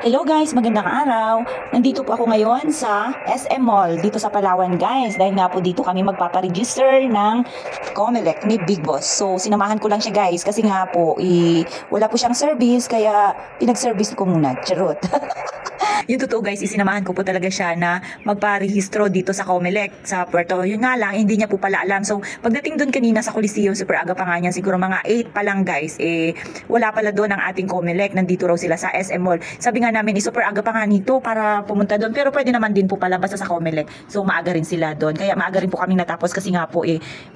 Hello guys, magandang araw. Nandito po ako ngayon sa SM Mall dito sa Palawan guys. Dahil nga po dito kami magpaparegister ng Comelec ni Big Boss. So sinamahan ko lang siya guys kasi nga po wala po siyang service kaya pinag-service ko muna. Charot. Yung totoo guys, isinamahan ko po talaga siya na magparehistro dito sa Comelec sa Puerto. Yun nga lang, hindi niya po pala alam. So pagdating doon kanina sa Coliseum, super aga pa nga niyan, siguro mga 8 pa lang guys, wala pala doon ang ating Comelec. Nandito raw sila sa SM Mall. Sabi nga namin, super aga pa nga nito para pumunta doon. Pero pwede naman din po pala basta sa Comelec. So maaga rin sila doon. Kaya maaga rin po kami natapos kasi nga po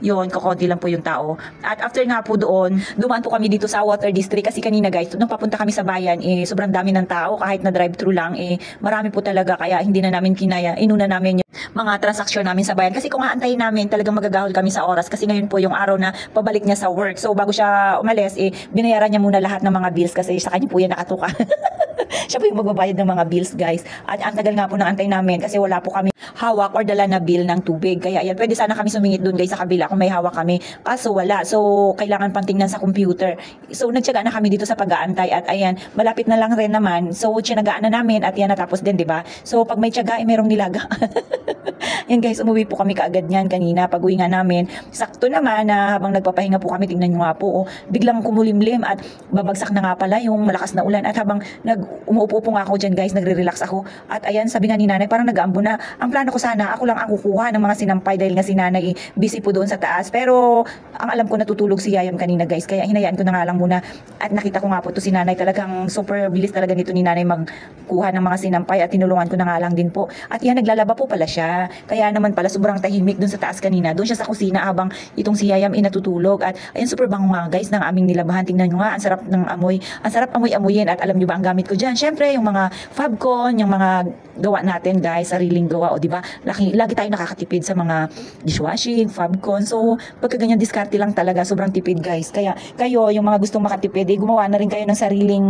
yun, kakonti lang po yung tao. At after nga po doon, dumaan po kami dito sa Water District kasi kanina guys, nung papunta kami sa bayan, sobrang dami ng tao kahit na drive-thru lang, marami po talaga kaya hindi na namin kinaya. Inuna namin yung mga transaksyon namin sa bayan kasi kung aantayin namin talagang magagahol kami sa oras kasi ngayon po yung araw na pabalik niya sa work. So bago siya umalis, binayaran niya muna lahat ng mga bills kasi sa kanya po yan nakatuka. Siya po yung magbabayad ng mga bills guys. At ang tagal nga po ng antay namin kasi wala po kami hawak or dala na bill ng tubig. Kaya ayan, pwede sana kami sumingit doon guys sa kabila kung may hawak kami. Kaso wala. So kailangan pang tingnan sa computer. So nagtiyaga na kami dito sa pag-aantay at ayan, malapit na lang rin naman. So tiyanagaan na namin at yan natapos din, 'di ba? So pag may tiyaga, merong nilaga. Yan guys, umuwi po kami kaagad niyan kanina pag uwi nga namin. Sakto naman na habang nagpapahinga po kami, tingnan nyo nga po, biglang kumulimlim at babagsak na nga pala yung malakas na ulan. At habang umuupo po nga ako dyan guys, nagre-relax ako. At ayan, sabi nga ni nanay, parang nag-aambo na. Ang plano ko sana, ako lang ang kukuha ng mga sinampay dahil nga si nanay busy po doon sa taas. Pero ang alam ko natutulog si Yayam kanina guys, kaya hinayaan ko na nga lang muna. At nakita ko nga po to si nanay, talagang super bilis talaga nito ni nanay magkuha ng mga sinampay at tinulungan ko na nga lang din po. At yan, naglalaba po pala siya. Kaya naman pala sobrang tahimik dun sa taas kanina. Doon siya sa kusina habang itong si Yayam natutulog. At ayun, super bango nga guys ng aming nilabahan. Tingnan nyo nga, ang sarap ng amoy. Ang sarap amoy-amoyin. At alam nyo ba ang gamit ko dyan? Syempre, yung mga Fabcon, yung mga gawa natin guys, sariling gawa. O diba, lagi tayo nakakatipid sa mga dishwashing, Fabcon. So, pagka ganyan diskarte lang talaga, sobrang tipid guys. Kaya kayo, yung mga gustong makatipid, gumawa na rin kayo ng sariling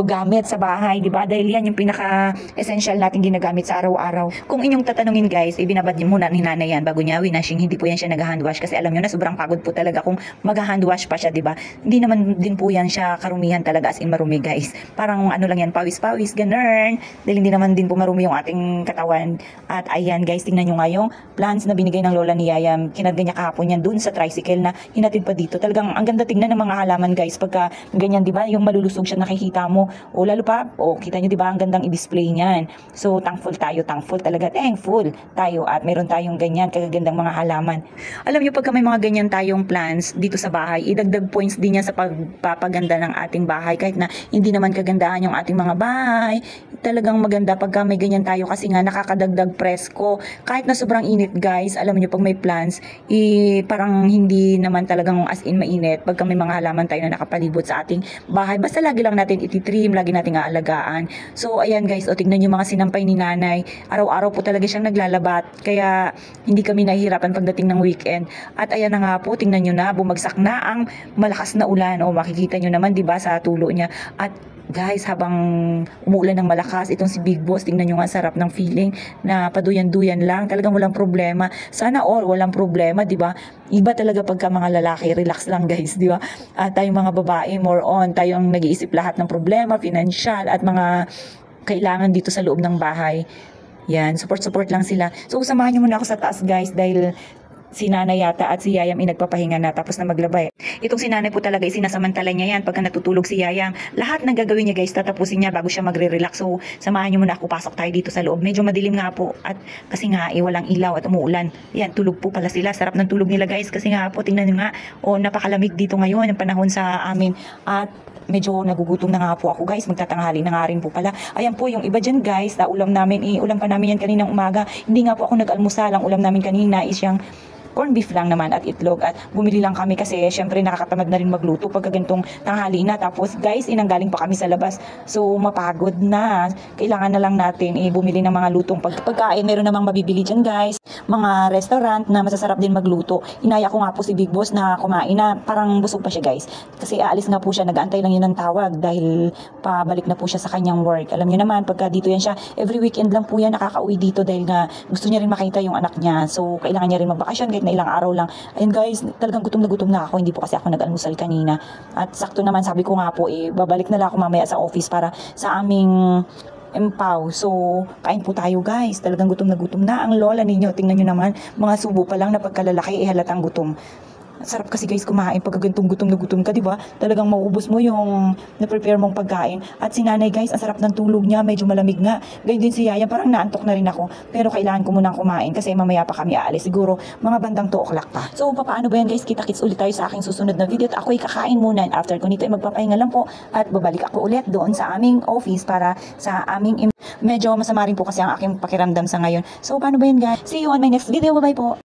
gamit sa bahay, diba? Dahil yan yung pinaka-essential natin ginagamit sa araw-araw. Kung inyong tatanungin guys, binabad niyo muna ni nanay yan bago niya winashing. Hindi po yan siya nag-handwash kasi alam niyo na sobrang pagod po talaga kung mag-handwash pa siya, 'di ba? Hindi naman din po yan siya karumihan talaga as in marumi guys. Parang ano lang yan, pawis-pawis, ganun. Dahil hindi naman din po marumi yung ating katawan. At ayan guys, tingnan niyo nga yung plants na binigay ng lola ni Yayam. Kinarga niya kahapon yan dun sa tricycle na hinatid pa dito. Talagang ang ganda tingnan ng mga halaman guys pagka ganyan, 'di ba? Yung malulusog siya nakikita mo. O lalo pa, kita niyo 'di ba? Ang gandang i-display niyan. So thankful talaga, thankful tayo at meron tayong ganyan kagagandang mga halaman. Alam niyo pagka may mga ganyan tayong plants dito sa bahay, idagdag points din yan sa pagpapaganda ng ating bahay kahit na hindi naman kagandahan yung ating mga bahay. Talagang maganda pagka may ganyan tayo kasi nga nakakadagdag presko. Kahit na sobrang init guys, alam niyo pag may plants, parang hindi naman talagang as in mainit pagka may mga halaman tayo na nakapalibot sa ating bahay. Basta lagi lang natin ititrim, lagi nating aalagaan. So ayan guys, tingnan niyo mga sinampay ni nanay. Araw-araw po talaga siyang naglalabat. Kaya hindi kami nahihirapan pagdating ng weekend. At ayan na nga po, tingnan nyo na, bumagsak na ang malakas na ulan. O makikita nyo naman, diba, sa tulo niya. At guys, habang umuulan ng malakas, itong si Big Boss, tingnan nyo nga, sarap ng feeling na paduyan-duyan lang. Talagang walang problema. Sana all, walang problema, diba? Iba talaga pagka mga lalaki, relax lang guys, diba? At tayong mga babae, more on, tayong nag-iisip lahat ng problema, financial, at mga kailangan dito sa loob ng bahay. Yan, support lang sila. So, samahan niyo muna ako sa taas guys dahil si nanay yata at si Yayam nagpapahinga na tapos na maglaba. Itong si nanay po talaga sinasamantala niya yan pagka natutulog si Yayam. Lahat ng gagawin niya guys, tatapusin niya bago siya magre-relax. So, samahan niyo muna ako, pasok tayo dito sa loob. Medyo madilim nga po at kasi nga walang ilaw at umuulan. Yan, tulog po pala sila. Sarap ng tulog nila guys kasi nga po, tingnan niyo nga, napakalamig dito ngayon, ang panahon sa amin. At medyo nagugutom na nga po ako guys, magtatanghali na nga rin po pala. Ayan po yung iba dyan guys, ulam namin, ulam pa namin yan kaninang umaga. Hindi nga po ako nag-almusal, ang ulam namin kanina is yung corn beef lang naman at itlog. At bumili lang kami kasi syempre nakakatamad na rin magluto pagka ganitong tanghali na. Tapos guys, inanggaling pa kami sa labas. So mapagod na. Kailangan na lang natin bumili ng mga lutong pagkain. Meron namang mabibili dyan guys. Mga restaurant na masasarap din magluto. Inaya ko nga po si Big Boss na kumain na. Parang busog pa siya guys. Kasi aalis nga po siya. Nag-aantay lang yun ng tawag dahil pabalik na po siya sa kanyang work. Alam niyo naman, pagka dito yan siya, every weekend lang po yan nakakauwi dito dahil nga gusto niya rin makita yung anak niya. So kailangan niya rin magbakasyon kahit na ilang araw lang. Ayun guys, talagang gutom na ako. Hindi po kasi ako nag-almusal kanina. At sakto naman, sabi ko nga po, babalik na lang ako mamaya sa office para sa aming empaw. So, kain po tayo guys. Talagang gutom na ang lola ninyo. Tingnan nyo naman, mga subo pa lang na pagkalalaki, halatang gutom. Sarap kasi guys kumain pag gantong gutom na gutom ka, di ba? Talagang mauubos mo yung na-prepare mong pagkain. At si nanay guys, ang sarap ng tulog niya, medyo malamig nga. Ganyan din si Yaya, parang naantok na rin ako. Pero kailangan ko munang kumain kasi mamaya pa kami aalis. Siguro mga bandang 2 o'clock pa. So, paano ba yan guys? Kita-kits ulit tayo sa aking susunod na video. At ako'y kakain muna. And after ko nito ay magpapahinga lang po. At babalik ako ulit doon sa aming office para sa aming medyo masama rin po kasi ang aking pakiramdam sa ngayon. So, paano ba yan guys? See you on my next video. Bye-bye po.